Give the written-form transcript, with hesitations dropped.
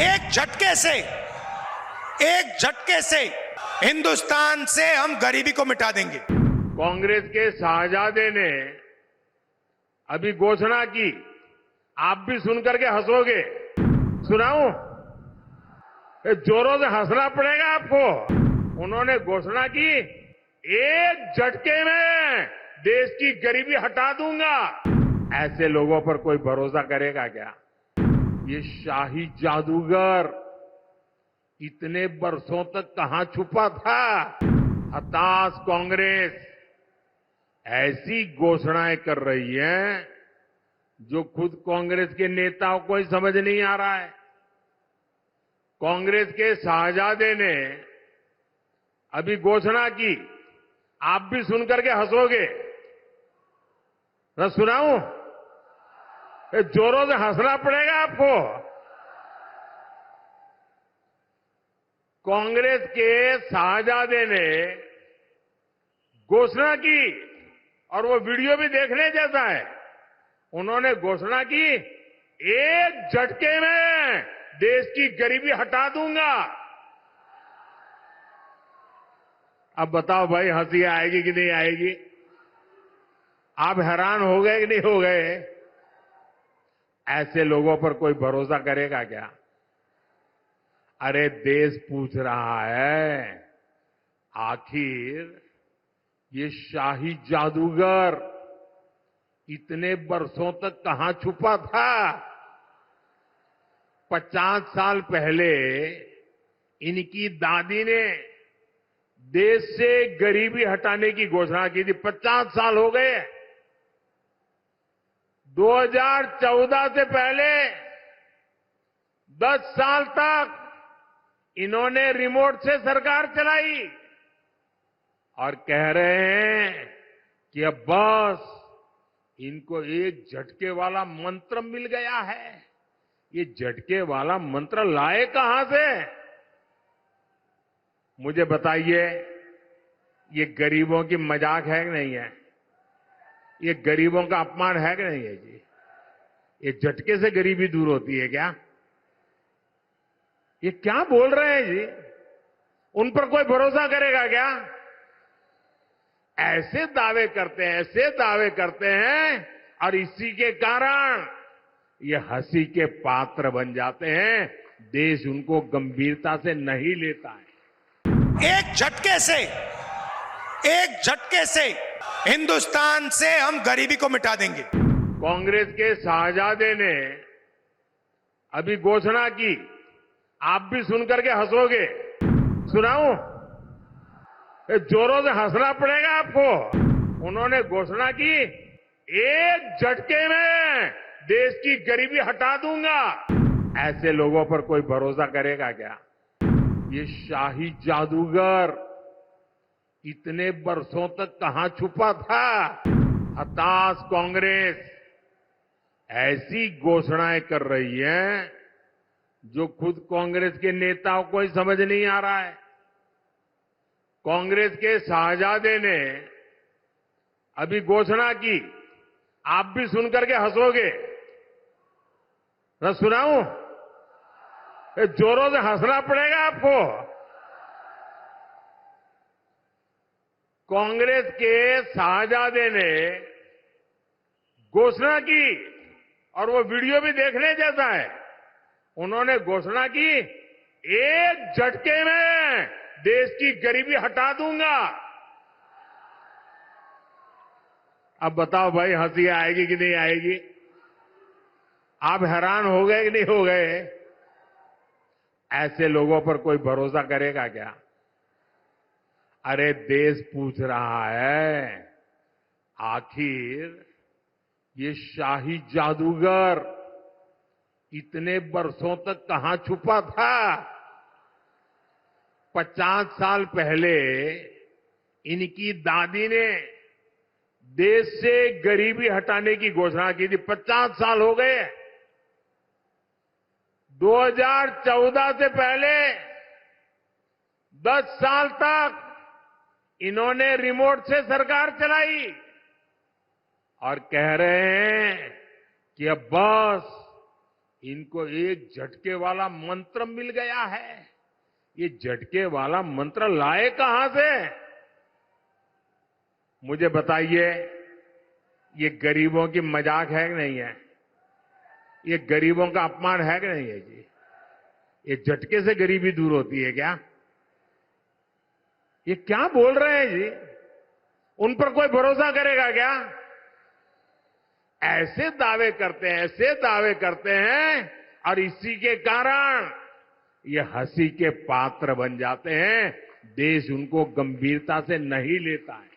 एक झटके से हिंदुस्तान से हम गरीबी को मिटा देंगे। कांग्रेस के शाहजादे ने अभी घोषणा की, आप भी सुनकर के हंसोगे। सुनाऊं? जोरों से हंसना पड़ेगा आपको। उन्होंने घोषणा की, एक झटके में देश की गरीबी हटा दूंगा। ऐसे लोगों पर कोई भरोसा करेगा क्या? ये शाही जादूगर इतने बरसों तक कहां छुपा था? हताश कांग्रेस ऐसी घोषणाएं कर रही है जो खुद कांग्रेस के नेताओं को ही समझ नहीं आ रहा है। कांग्रेस के शाहजादे ने अभी घोषणा की, आप भी सुनकर के हंसोगे। मैं सुनाऊं? जोरों से हंसना पड़ेगा आपको। कांग्रेस के शाहजादे ने घोषणा की, और वो वीडियो भी देखने जैसा है। उन्होंने घोषणा की, एक झटके में देश की गरीबी हटा दूंगा। अब बताओ भाई, हंसी आएगी कि नहीं आएगी? आप हैरान हो गए कि नहीं हो गए? ऐसे लोगों पर कोई भरोसा करेगा क्या? अरे देश पूछ रहा है, आखिर ये शाही जादूगर इतने बरसों तक कहां छुपा था? 50 साल पहले इनकी दादी ने देश से गरीबी हटाने की घोषणा की थी। 50 साल हो गए। 2014 से पहले 10 साल तक इन्होंने रिमोट से सरकार चलाई और कह रहे हैं कि अब बस इनको एक झटके वाला मंत्र मिल गया है। ये झटके वाला मंत्र लाए कहां से? मुझे बताइए, ये गरीबों की मजाक है कि नहीं है? ये गरीबों का अपमान है कि नहीं है जी? ये झटके से गरीबी दूर होती है क्या? ये क्या बोल रहे हैं जी? उन पर कोई भरोसा करेगा क्या? ऐसे दावे करते हैं और इसी के कारण ये हंसी के पात्र बन जाते हैं। देश उनको गंभीरता से नहीं लेता है। एक झटके से हिंदुस्तान से हम गरीबी को मिटा देंगे। कांग्रेस के शाहजादे ने अभी घोषणा की, आप भी सुनकर के हंसोगे। सुनाऊं? जोरों से हंसना पड़ेगा आपको। उन्होंने घोषणा की, एक झटके में देश की गरीबी हटा दूंगा। ऐसे लोगों पर कोई भरोसा करेगा क्या? ये शाही जादूगर इतने बरसों तक कहां छुपा था? हताश कांग्रेस ऐसी घोषणाएं कर रही है जो खुद कांग्रेस के नेताओं को ही समझ नहीं आ रहा है। कांग्रेस के शाहजादे ने अभी घोषणा की, आप भी सुनकर के हंसोगे। मैं सुनाऊं? जोरों से हंसना पड़ेगा आपको। कांग्रेस के शाहजादे ने घोषणा की, और वो वीडियो भी देखने जैसा है। उन्होंने घोषणा की, एक झटके में देश की गरीबी हटा दूंगा। अब बताओ भाई, हंसी आएगी कि नहीं आएगी? आप हैरान हो गए कि नहीं हो गए? ऐसे लोगों पर कोई भरोसा करेगा क्या? अरे देश पूछ रहा है, आखिर ये शाही जादूगर इतने बरसों तक कहां छुपा था? 50 साल पहले इनकी दादी ने देश से गरीबी हटाने की घोषणा की थी। 50 साल हो गए। 2014 से पहले 10 साल तक इन्होंने रिमोट से सरकार चलाई और कह रहे हैं कि अब बस इनको एक झटके वाला मंत्र मिल गया है। ये झटके वाला मंत्र लाए कहां से? मुझे बताइए, ये गरीबों की मजाक है कि नहीं है? ये गरीबों का अपमान है कि नहीं है जी? ये झटके से गरीबी दूर होती है क्या? ये क्या बोल रहे हैं जी? उन पर कोई भरोसा करेगा क्या? ऐसे दावे करते हैं और इसी के कारण ये हंसी के पात्र बन जाते हैं। देश उनको गंभीरता से नहीं लेता है।